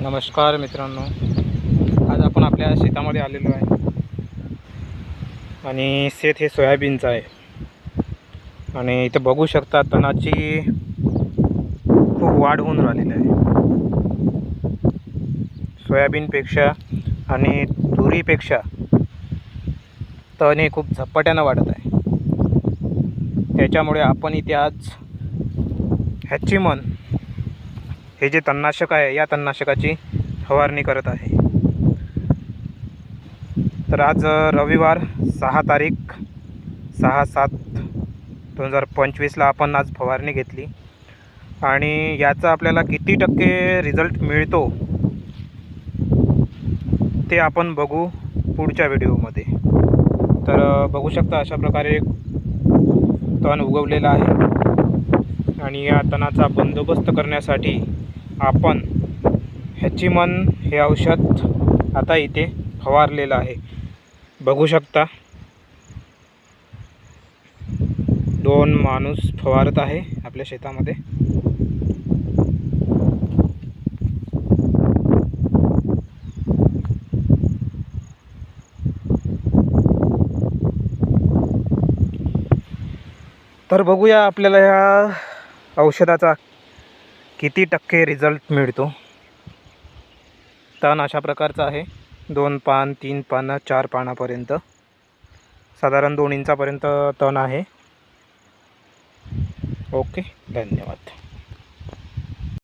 नमस्कार मित्रांनो, आज आपण आपल्या शेतामध्ये आलेलो आहे आणि शेत हे सोयाबीनचं आहे आणि इथे बघू शकता तणाची खूप वाढ होऊन राहिलेली आहे. सोयाबीनपेक्षा आणि तुरीपेक्षा तण हे खूप झपाट्यानं वाढत आहे. त्याच्यामुळे आपण इथे आज हॅचिमन हे जे तणनाशक आहे या तणनाशकाची फवारणी करत आहे. तर आज रविवार 6/7/2025ला आपण आज फवारणी घेतली आणि याचा आपल्याला किती टक्के रिझल्ट मिळतो ते आपण बघू पुढच्या व्हिडिओमध्ये. तर बघू शकता अशा प्रकारे तण उगवलेला आहे आणि या तणाचा बंदोबस्त करण्यासाठी आपण हॅचिमन हे औषध आता इथे फवारलेलं आहे. बघू शकता 2 माणूस फवारत आहे आपल्या शेतामध्ये. तर बघूया आपल्याला या औषधाचा किती टक्के रिझल्ट मिळतो. तण अशा प्रकारचा आहे, 2 पान 3 पानं 4 पानापर्यंत, साधारण 2 इंचापर्यंत तण आहे. ओके, धन्यवाद.